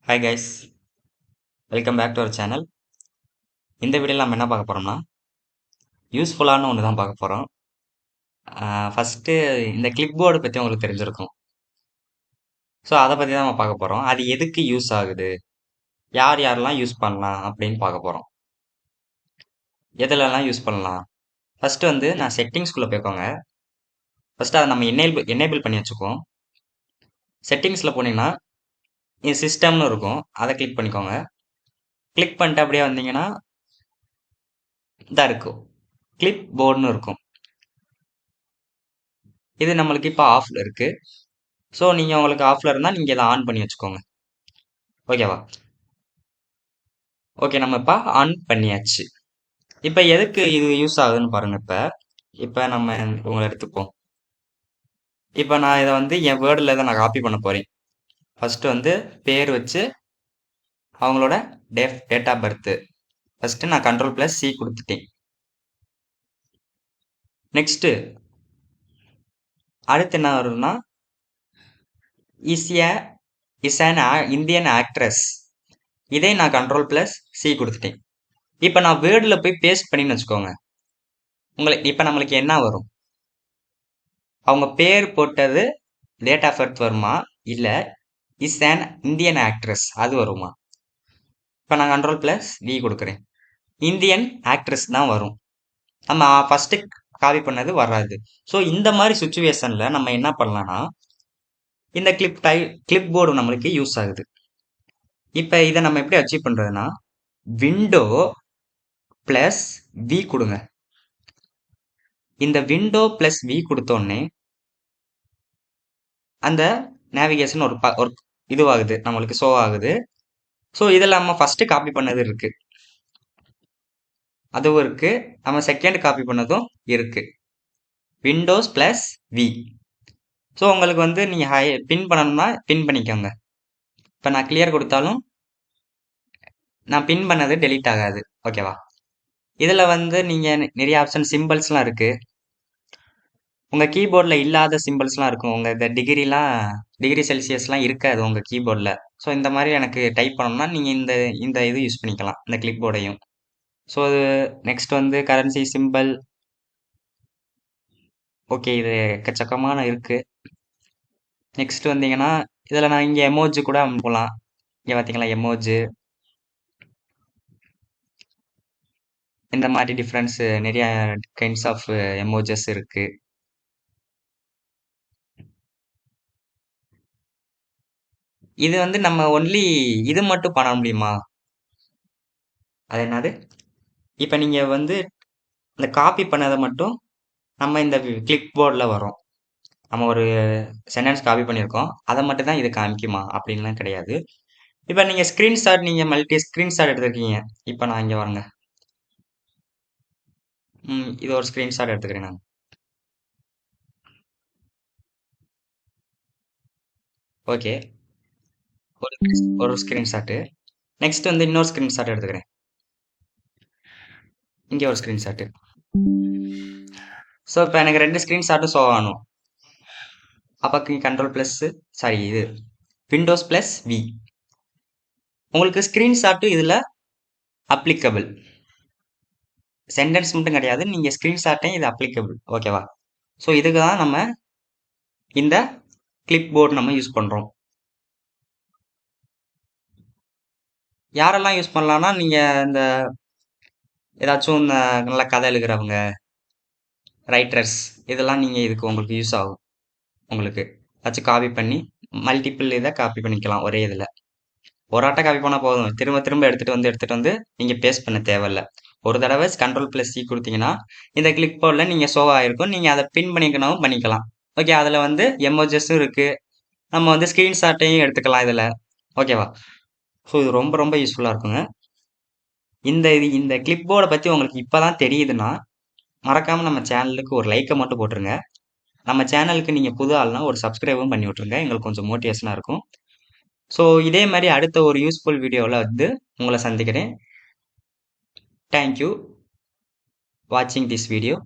Hi guys, welcome back to our channel. இந்த வீடியோவில் நம்ம என்ன பார்க்க போகிறோம்னா யூஸ்ஃபுல்லான ஒன்று தான் பார்க்க போகிறோம். ஃபஸ்ட்டு இந்த கிளிப் போர்டு பற்றி உங்களுக்கு தெரிஞ்சிருக்கும். ஸோ அதை பற்றி தான் நம்ம பார்க்க போகிறோம். அது எதுக்கு யூஸ் ஆகுது, யார் யாரெல்லாம் யூஸ் பண்ணலாம் அப்படின்னு பார்க்க போகிறோம். எதுலலாம் யூஸ் பண்ணலாம். ஃபஸ்ட்டு வந்து நான் செட்டிங்ஸ்குள்ளே போய்க்கோங்க. ஃபஸ்ட்டு அதை நம்ம எனேபிள் பண்ணி வச்சுக்குவோம். செட்டிங்ஸில் போனீங்கன்னா இது சிஸ்டம்னு இருக்கும், அதை கிளிக் பண்ணிக்கோங்க. கிளிக் பண்ணிட்டு அப்படியே வந்தீங்கன்னா இதாக இருக்கும், கிளிப் போர்டுன்னு இருக்கும். இது நம்மளுக்கு இப்போ ஆஃபில் இருக்குது. ஸோ நீங்கள் உங்களுக்கு ஆஃபில் இருந்தால் நீங்கள் இதை ஆன் பண்ணி வச்சுக்கோங்க. ஓகேவா? ஓகே, நம்ம இப்போ ஆன் பண்ணியாச்சு. இப்போ எதுக்கு இது யூஸ் ஆகுதுன்னு பாருங்கள். இப்போ நம்ம உங்களை எடுத்துப்போம். இப்போ நான் இதை வந்து என் வேர்டில் தான் நான் காப்பி பண்ண போகிறேன். ஃபஸ்ட்டு வந்து பேர் வச்சு அவங்களோட டேட் ஆஃப் பர்த்து ஃபஸ்ட்டு நான் Ctrl+C கொடுத்துட்டேன். நெக்ஸ்ட்டு அடுத்து என்ன வரும்னா இஸ் an இந்தியன் ஆக்ட்ரஸ். இதே நான் Ctrl+C கொடுத்துட்டேன். இப்போ நான் வேர்டில் போய் பேஸ்ட் பண்ணின்னு வச்சுக்கோங்க. இப்போ நம்மளுக்கு என்ன வரும், அவங்க பேர் போட்டது டேட் ஆஃப் பர்த் வருமா, இல்லை இஸ் an இந்தியன் ஆக்ட்ரஸ் அது வருமா? இப்போ நான் Ctrl+V கொடுக்குறேன். இந்தியன் ஆக்ட்ரஸ் தான் வரும். நம்ம ஃபஸ்ட்டு காப்பி பண்ணது வராது. ஸோ இந்த மாதிரி சுச்சுவேஷனில் நம்ம என்ன பண்ணலாம்னா இந்த கிளிப் போர்டு நம்மளுக்கு யூஸ் ஆகுது. இப்போ இதை நம்ம எப்படி அச்சீவ் பண்ணுறதுன்னா விண்டோ ப்ளஸ் வி கொடுங்க. இந்த விண்டோ ப்ளஸ் வி கொடுத்தோடனே அந்த நேவிகேஷன் ஒரு இதுவாகுது, நம்மளுக்கு ஷோ ஆகுது. ஸோ இதில் நம்ம ஃபஸ்ட்டு காப்பி பண்ணது இருக்குது, அதுவும் இருக்குது. நம்ம செகண்ட் காப்பி பண்ணதும் இருக்குது, விண்டோஸ் ப்ளஸ் வி. ஸோ உங்களுக்கு வந்து நீங்கள் பின் பண்ணணும்னா பின் பண்ணிக்கோங்க. இப்போ நான் கிளியர் கொடுத்தாலும் நான் பின் பண்ணது டெலீட் ஆகாது. ஓகேவா? இதில் வந்து நீங்கள் நிறைய ஆப்ஷன் சிம்பிள்ஸ்லாம் இருக்குது. உங்கள் கீபோர்டில் இல்லாத சிம்பிள்ஸ்லாம் இருக்கும். உங்கள் இந்த டிகிரி செல்சியஸ்லாம் இருக்காது உங்கள் கீபோர்டில். ஸோ இந்த மாதிரி எனக்கு டைப் பண்ணணும்னா நீங்கள் இந்த இது யூஸ் பண்ணிக்கலாம், இந்த கிளிக் போர்டையும். ஸோ நெக்ஸ்ட் வந்து கரன்சி சிம்பிள். ஓகே, இது எக்கச்சக்கமான இருக்குது. நெக்ஸ்ட் வந்தீங்கன்னா இதில் நான் இங்கே எமோஜி கூட போகலாம். இங்கே பார்த்தீங்களா எமோஜி, இந்த மாதிரி டிஃப்ரென்ஸு நிறைய கைண்ட்ஸ் ஆஃப் எமோஜஸ் இருக்குது. இது வந்து நம்ம ஒன்லி இது மட்டும் பண்ண முடியுமா? அது என்னது, இப்போ நீங்கள் வந்து இந்த காப்பி பண்ணதை மட்டும் நம்ம இந்த கிளிக் போர்டில் வரும். நம்ம ஒரு சென்டென்ஸ் காப்பி பண்ணியிருக்கோம், அதை மட்டும் தான் இது காமிக்குமா அப்படின்லாம் கிடையாது. இப்போ நீங்கள் ஸ்க்ரீன்ஷாட், நீங்கள் மல்டி ஸ்க்ரீன்ஷாட் எடுத்துருக்கீங்க. இப்போ நான் இங்கே வரேங்க, இது ஒரு ஸ்க்ரீன்ஷாட் எடுத்துக்கிறேன் நான். ஓகே, ஒரு ஸ்க்ரீன்ஷாட்டு. நெக்ஸ்ட் வந்து இன்னொரு ஸ்க்ரீன்ஷாட் எடுத்துக்கிறேன். இங்கே ஒரு ஸ்க்ரீன்ஷாட்டு. ஸோ இப்போ எனக்கு 2 ஸ்க்ரீன்ஷாட்டும் ஷோ ஆகணும். அப்போ இது விண்டோஸ் ப்ளஸ் வி. உங்களுக்கு ஸ்க்ரீன்ஷாட்டும் இதில் அப்ளிகபிள், சென்டென்ஸ் மட்டும் கிடையாது, நீங்கள் ஸ்க்ரீன்ஷாட்டையும் இது அப்ளிகபிள். ஓகேவா? ஸோ இதுக்கு தான் நம்ம இந்த கிளிப் போர்டு நம்ம யூஸ் பண்ணுறோம். யாரெல்லாம் யூஸ் பண்ணலான்னா நீங்கள் இந்த ஏதாச்சும் இந்த நல்ல கதை எழுதுகிறவங்க, ரைட்டர்ஸ், இதெல்லாம் நீங்கள் இதுக்கு உங்களுக்கு யூஸ் ஆகும். உங்களுக்கு ஏதாச்சும் காப்பி பண்ணி மல்டிபிள் இதை காப்பி பண்ணிக்கலாம் ஒரே இதில். ஒரு ஆட்டை காப்பி பண்ணால் போதும், திரும்ப திரும்ப எடுத்துகிட்டு வந்து நீங்கள் பேஸ்ட் பண்ண தேவையில்லை. ஒரு தடவை Ctrl+C கொடுத்தீங்கன்னா இந்த கிளிக் போர்டில் நீங்கள் ஷோ ஆகிருக்கும், நீங்கள் அதை பின் பண்ணிக்கணும் பண்ணிக்கலாம். ஓகே, அதில் வந்து எமோஜஸும் இருக்குது, நம்ம வந்து ஸ்க்ரீன்ஷாட்டையும் எடுத்துக்கலாம் இதில். ஓகேவா? ஸோ இது ரொம்ப ரொம்ப யூஸ்ஃபுல்லாக இருக்குங்க. இந்த கிளிப் போர்டை பற்றி உங்களுக்கு இப்போ தான் தெரியுதுன்னா மறக்காமல் நம்ம சேனலுக்கு ஒரு லைக்கை மட்டும் போட்டுருங்க. நம்ம சேனலுக்கு நீங்கள் புது ஆள்னா ஒரு சப்ஸ்கிரைபும் பண்ணி விட்ருங்க, எங்களுக்கு கொஞ்சம் மோட்டிவேஷனாக இருக்கும். ஸோ இதே மாதிரி அடுத்த ஒரு யூஸ்ஃபுல் வீடியோவில் வந்து உங்களை சந்திக்கிறேன். தேங்க்யூ வாட்சிங் திஸ் வீடியோ.